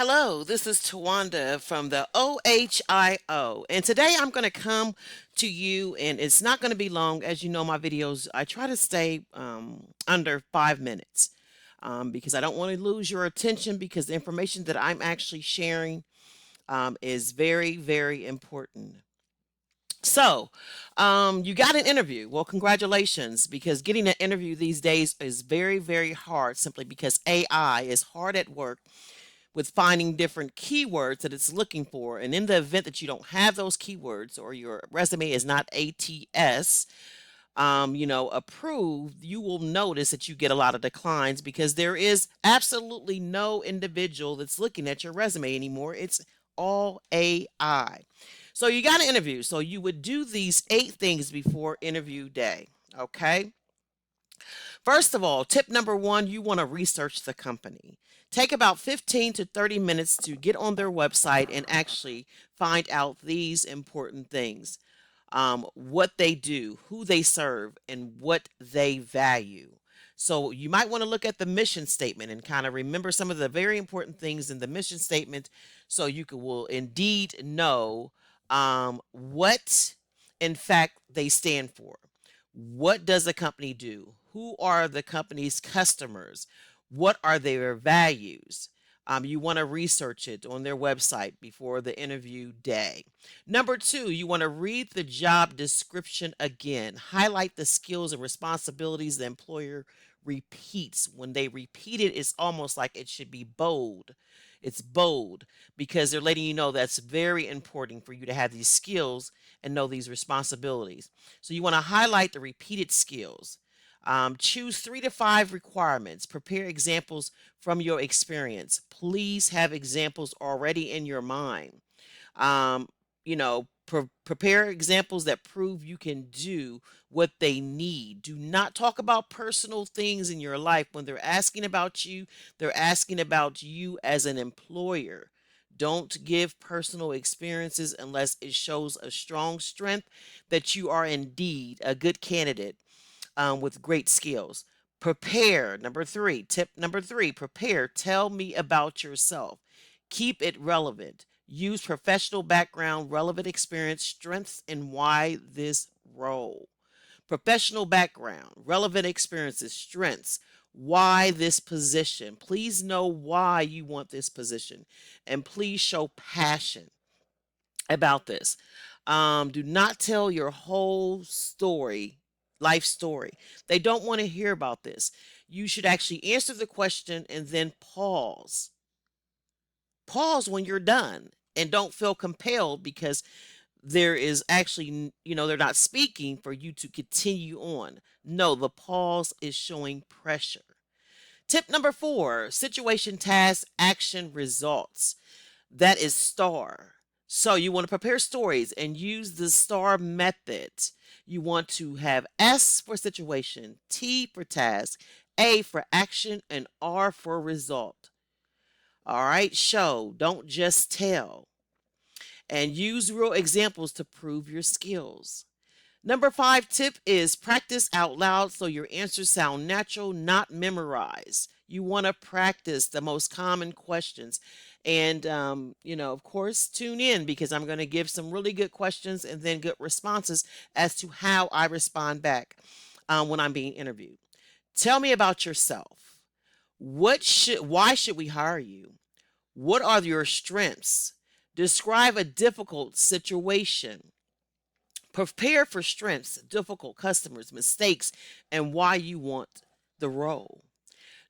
Hello, this is Tawanda from the OHIO, and today I'm going to come to you, and it's not going to be long. As you know, my videos, I try to stay under 5 minutes because I don't want to lose your attention because the information that I'm actually sharing is very, very important. So, you got an interview. Well, congratulations, because getting an interview these days is very, very hard simply because AI is hard at work with finding different keywords that it's looking for. And in the event that you don't have those keywords or your resume is not ATS, approved, you will notice that you get a lot of declines because there is absolutely no individual that's looking at your resume anymore. It's all AI. So you got an interview. So you would do these 8 things before interview day. Okay. First of all, tip number one, you want to research the company. Take about 15 to 30 minutes to get on their website and actually find out these important things, what they do, who they serve, and what they value. So you might want to look at the mission statement and kind of remember some of the very important things in the mission statement so will indeed know what, in fact, they stand for. What does the company do? Who are the company's customers? What are their values? You want to research it on their website before the interview day. Number two, you want to read the job description again. Highlight the skills and responsibilities the employer repeats. When they repeat it, it's almost like it should be bold. It's bold because they're letting you know that's very important for you to have these skills and know these responsibilities. So you want to highlight the repeated skills. Choose 3 to 5 requirements. Prepare examples from your experience. Please have examples already in your mind. Um, prepare examples that prove you can do what they need. Do not talk about personal things in your life. When they're asking about you, they're asking about you as an employer. Don't give personal experiences unless it shows a strong strength that you are indeed a good candidate with great skills. Prepare. Number three, tip number three, prepare. Tell me about yourself. Keep it relevant. Use professional background, relevant experience, strengths, and why this role. Professional background, relevant experiences, strengths, why this position. Please know why you want this position and please show passion about this. Do not tell your whole story, life story. They don't want to hear about this. You should actually answer the question and then pause. Pause when you're done and don't feel compelled because there is actually, they're not speaking for you to continue on. No, the pause is showing pressure. Tip number four, situation, task, action, results. That is STAR. So you want to prepare stories and use the STAR method. You want to have S for situation, T for task, A for action, and R for result. All right, show, don't just tell. And use real examples to prove your skills. Number five tip is practice out loud so your answers sound natural, not memorized. You want to practice the most common questions. And, of course, tune in because I'm going to give some really good questions and then good responses as to how I respond back when I'm being interviewed. Tell me about yourself. Why should we hire you? What are your strengths? Describe a difficult situation. Prepare for strengths, difficult customers, mistakes, and why you want the role.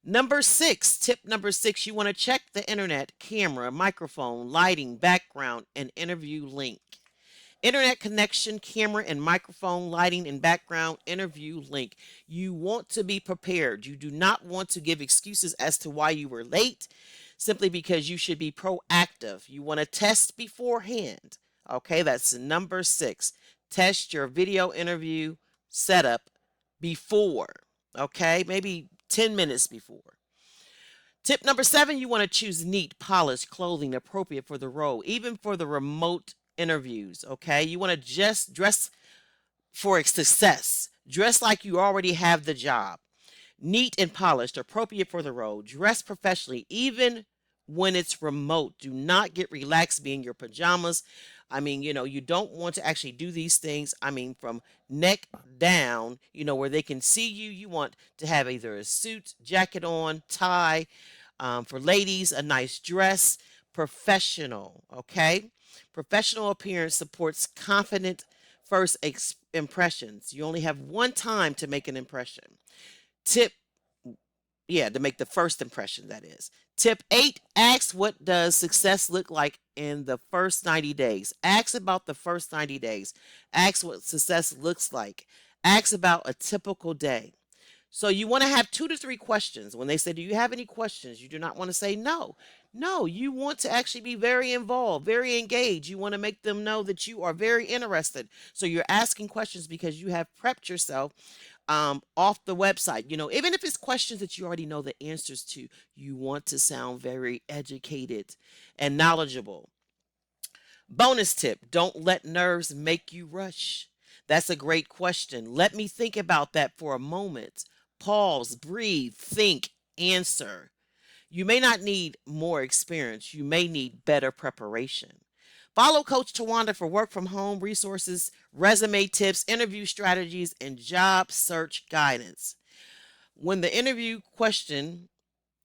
Number six, tip number six, you want to check the internet, camera, microphone, lighting, background, and interview link. Internet connection, camera, and microphone, lighting, and background, interview link. You want to be prepared. You do not want to give excuses as to why you were late, simply because you should be proactive. You want to test beforehand. Okay, that's number six. Test your video interview setup before. Okay, maybe 10 minutes before. Tip number seven, you want to choose neat, polished clothing appropriate for the role, even for the remote interviews. Okay, you want to just dress for success. Dress like you already have the job. Neat and polished, appropriate for the role. Dress professionally, even when it's remote. Do not get relaxed, be in your pajamas. I mean, you don't want to actually do these things. I mean, from neck down, where they can see you. You want to have either a suit, jacket on, tie. For ladies, a nice dress, professional, okay? Professional appearance supports confident first impressions. You only have one time to make an impression. Tip, yeah, to make the first impression, that is. Tip 8, ask what does success look like in the first 90 days. Ask about the first 90 days. Ask what success looks like. Ask about a typical day. So you want to have 2 to 3 questions. When they say, do you have any questions? You do not want to say no. No, you want to actually be very involved, very engaged. You want to make them know that you are very interested. So you're asking questions because you have prepped yourself off the website. Even if it's questions that you already know the answers to, you want to sound very educated and knowledgeable. Bonus tip, don't let nerves make you rush. That's a great question. Let me think about that for a moment. Pause, breathe, think, answer. You may not need more experience, you may need better preparation. Follow Coach Tawanda for work from home resources, resume tips, interview strategies, and job search guidance. When the interview question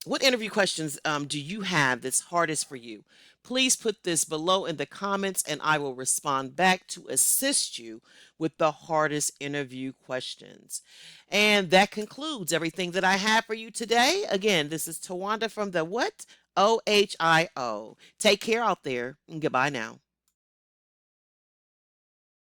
What interview questions do you have that's hardest for you? Please put this below in the comments and I will respond back to assist you with the hardest interview questions. And that concludes everything that I have for you today. Again, this is Tawanda from the what? OHIO. Take care out there and goodbye now.